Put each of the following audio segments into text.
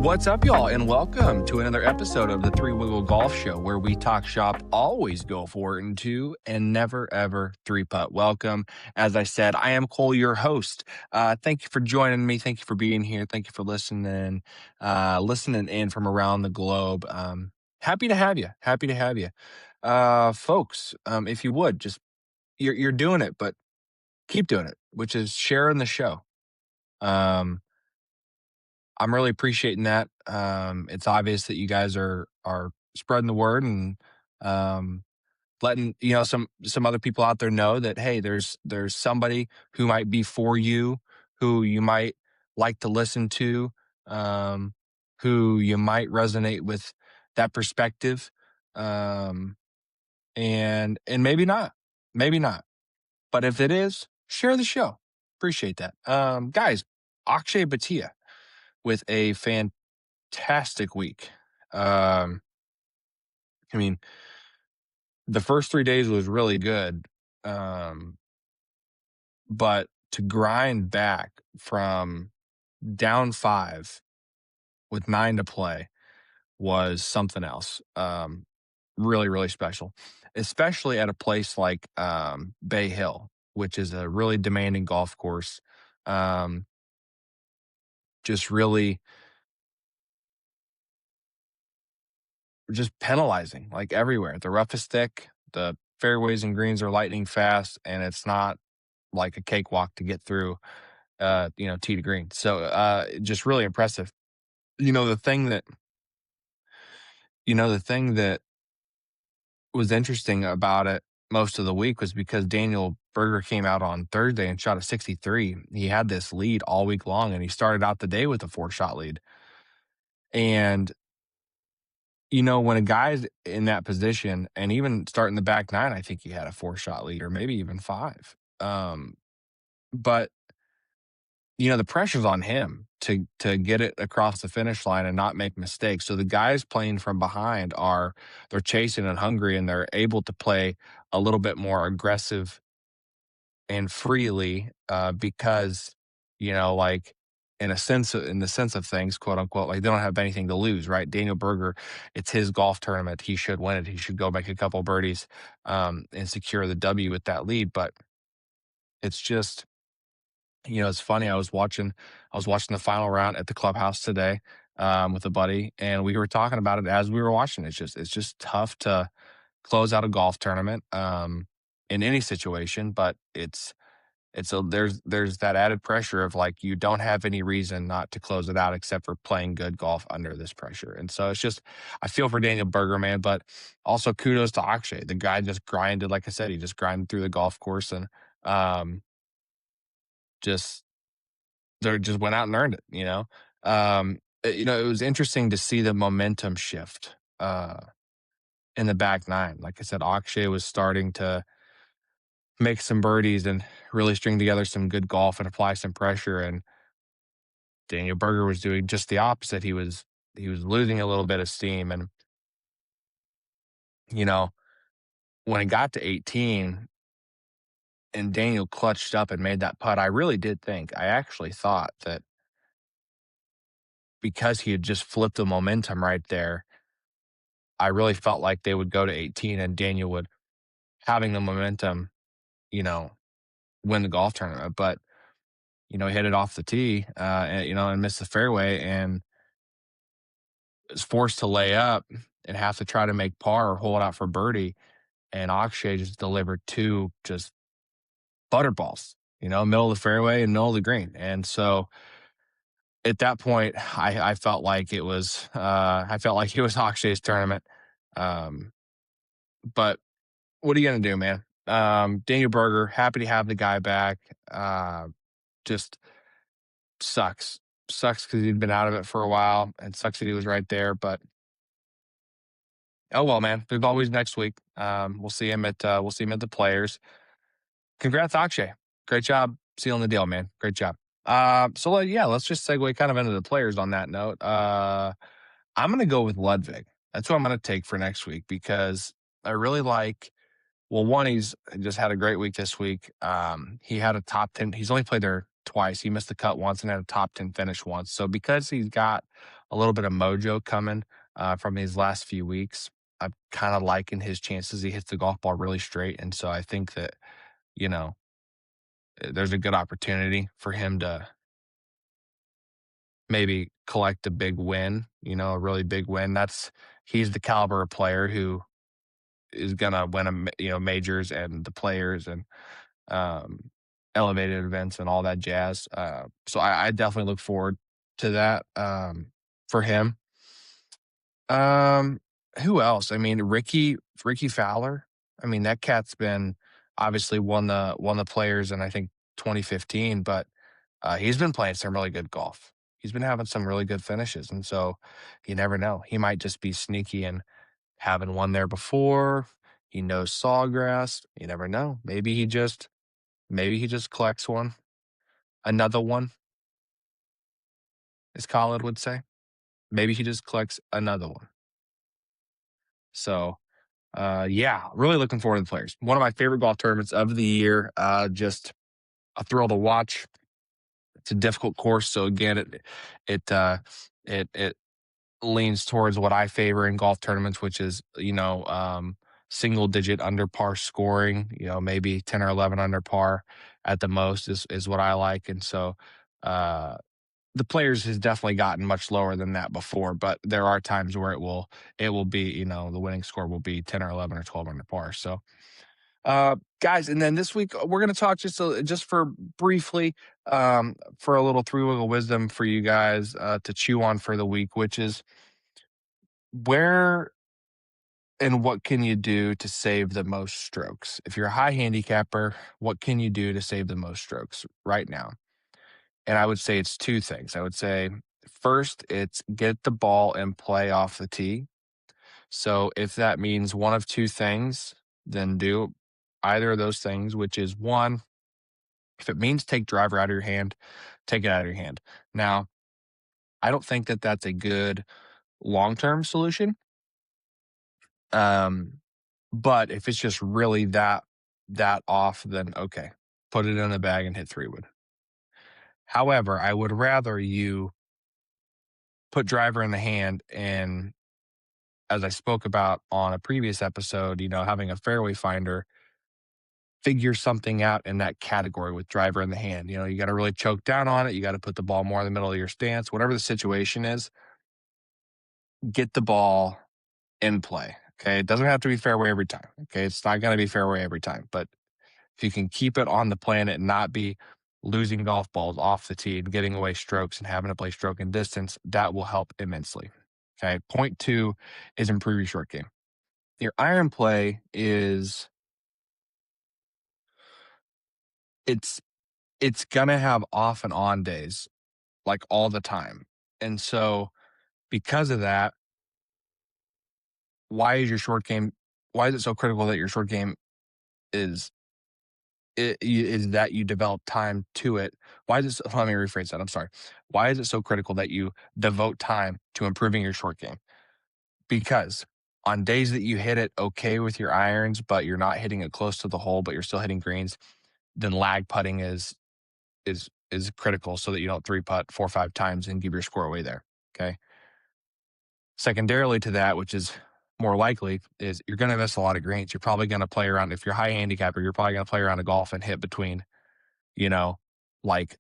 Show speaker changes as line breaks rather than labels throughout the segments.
What's up, y'all, and welcome to another episode of the Three Wiggle Golf Show, where we talk shop, always go for it in two, and never, ever three-putt. Welcome. As I said, I am Cole, your host. Thank you for joining me. Thank you for being here. Thank you for listening in from around the globe. Happy to have you. Happy to have you. Folks, if you would, just, you're doing it, but keep doing it, which is sharing the show. I'm really appreciating that. It's obvious that you guys are spreading the word and letting some other people out there know that, hey, there's somebody who might be for you, who you might like to listen to, who you might resonate with that perspective, and maybe not, but if it is, share the show. Appreciate that, guys. Akshay Bhatia with a fantastic week. I mean, the first 3 days was really good, but to grind back from down 5 with 9 to play was something else. Really, really special, especially at a place like Bay Hill, which is a really demanding golf course. Just really just penalizing like everywhere. The rough is thick, the fairways and greens are lightning fast, and it's not like a cakewalk to get through, tee to green. So just really impressive. The thing that was interesting about it most of the week was because Daniel Berger came out on Thursday and shot a 63. He had this lead all week long, and he started out the day with a 4-shot lead. And when a guy's in that position, and even starting the back 9, I think he had a 4-shot lead, or maybe even 5. But the pressure's on him to get it across the finish line and not make mistakes. So the guys playing from behind they're chasing and hungry, and they're able to play a little bit more aggressive and freely because like in the sense of things, quote unquote, like they don't have anything to lose, right? Daniel Berger, it's his golf tournament. He should win it. He should go make a couple birdies and secure the W with that lead. But it's just, it's funny. I was watching the final round at the clubhouse today with a buddy, and we were talking about it as we were watching. It's just tough to close out a golf tournament in any situation, but there's that added pressure of like, you don't have any reason not to close it out except for playing good golf under this pressure. And so it's just, I feel for Daniel Berger, man, but also kudos to Akshay. The guy just grinded, like I said, he just grinded through the golf course, and just went out and earned it. It was interesting to see the momentum shift in the back 9. Like I said, Akshay was starting to make some birdies and really string together some good golf and apply some pressure. And Daniel Berger was doing just the opposite. He was losing a little bit of steam. And, when it got to 18 and Daniel clutched up and made that putt, I actually thought that because he had just flipped the momentum right there, I really felt like they would go to 18 and Daniel would, having the momentum, win the golf tournament. But, he hit it off the tee, and missed the fairway, and was forced to lay up and have to try to make par or hold out for birdie. And Akshay just delivered 2 just butterballs, middle of the fairway and middle of the green. And so at that point, I felt like it was Akshay's tournament. But what are you going to do, man? Daniel Berger, happy to have the guy back. Just sucks because he'd been out of it for a while, and sucks that he was right there. But oh well, man. There's always next week. We'll see him at the Players. Congrats, Akshay. Great job sealing the deal, man. Great job. Let's just segue kind of into the Players on that note. I'm going to go with Ludwig. That's what I'm going to take for next week, because I really like. Well, one, he's just had a great week this week. He had a top 10. He's only played there twice. He missed the cut once and had a top 10 finish once. So because he's got a little bit of mojo coming from these last few weeks. I'm kind of liking his chances. He hits the golf ball really straight, and so I think that you know there's a good opportunity for him to maybe collect a big win. A really big win. He's the caliber of player who is gonna win majors and the players and um, elevated events and all that jazz. So I definitely look forward to that for him. Um, who else? I mean, Ricky Fowler. I mean, that cat's been obviously won the players in I think 2015, but he's been playing some really good golf. He's been having some really good finishes, and so you never know. He might just be sneaky and having won there before. He knows Sawgrass. You never know. Maybe he just collects one, another one, as Khaled would say. Maybe he just collects another one. So, yeah, really looking forward to the players. One of my favorite golf tournaments of the year. Just a thrill to watch. It's a difficult course, so again, it leans towards what I favor in golf tournaments, which is single digit under par scoring. Maybe 10 or 11 under par at the most is what I like, and so. The players has definitely gotten much lower than that before, but there are times where it will be, the winning score will be 10 or 11 or 12 under par. So, guys, and then this week we're going to talk just for briefly for a little three wiggle wisdom for you guys to chew on for the week, which is where and what can you do to save the most strokes? If you're a high handicapper, what can you do to save the most strokes right now? And I would say it's two things. I would say first, it's get the ball in play off the tee. So if that means one of two things, then do either of those things, which is one, if it means take driver out of your hand, take it out of your hand. Now, I don't think that that's a good long-term solution. But if it's just really that off, then okay, put it in the bag and hit 3-wood. However, I would rather you put driver in the hand and as I spoke about on a previous episode, having a fairway finder, figure something out in that category with driver in the hand. You got to really choke down on it. You got to put the ball more in the middle of your stance. Whatever the situation is, get the ball in play. Okay. It doesn't have to be fairway every time. Okay. It's not going to be fairway every time. But if you can keep it on the planet and not be losing golf balls off the tee and getting away strokes and having to play stroke and distance, that will help immensely. Okay. Point two is improve your short game. Your iron play is it's gonna have off and on days, like all the time. And so because of that, why is it so critical that your short game is is that you develop time to it? Why is it let me rephrase that. I'm sorry. Why is it so critical that you devote time to improving your short game? Because on days that you hit it okay with your irons, but you're not hitting it close to the hole, but you're still hitting greens, then lag putting is critical so that you don't 3-putt 4 or 5 times and give your score away there. Okay. Secondarily to that, which is more likely, is you're going to miss a lot of greens. You're probably going to play around. If you're high handicapper, you're probably going to play around a golf and hit between, like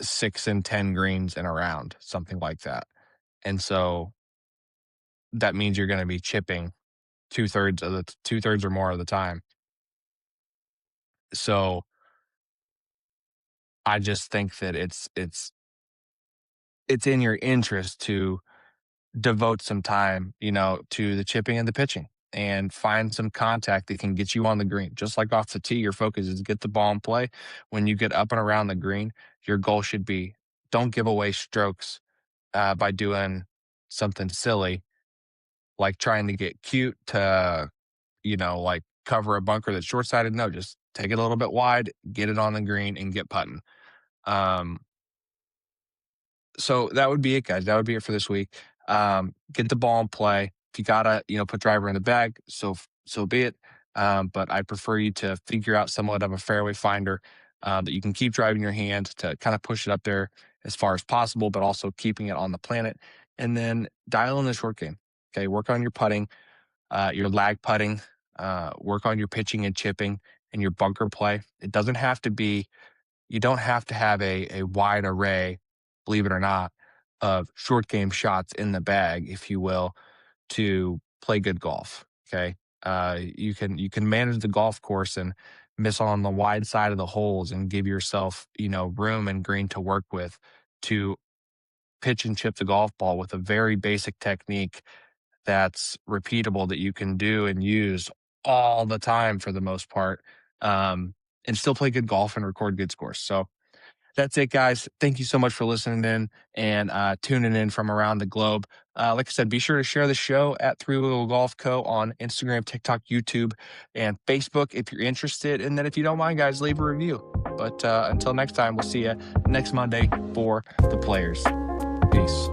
6 and 10 greens in a round, something like that. And so that means you're going to be chipping 2/3 or more of the time. So I just think that it's in your interest to devote some time, to the chipping and the pitching and find some contact that can get you on the green. Just like off the tee, your focus is get the ball in play. When you get up and around the green, your goal should be don't give away strokes by doing something silly, like trying to get cute to, like cover a bunker that's short sided. No, just take it a little bit wide, get it on the green and get putting. Um, So that would be it, guys. That would be it for this week. Get the ball in play. If you gotta, put driver in the bag, so be it. But I prefer you to figure out somewhat of a fairway finder that you can keep driving your hand to kind of push it up there as far as possible, but also keeping it on the planet. and then dial in the short game. Okay, work on your putting, your lag putting, work on your pitching and chipping and your bunker play. It doesn't have to be, you don't have to have a wide array, believe it or not, of short game shots in the bag, if you will, to play good golf. Okay. You can manage the golf course and miss on the wide side of the holes and give yourself, room and green to work with to pitch and chip the golf ball with a very basic technique that's repeatable that you can do and use all the time for the most part, and still play good golf and record good scores. So that's it, guys. Thank you so much for listening in and tuning in from around the globe. Like I said, be sure to share the show at Three Wheel Golf Co. on Instagram, TikTok, YouTube, and Facebook if you're interested. And then if you don't mind, guys, leave a review. But until next time, we'll see you next Monday for the players. Peace.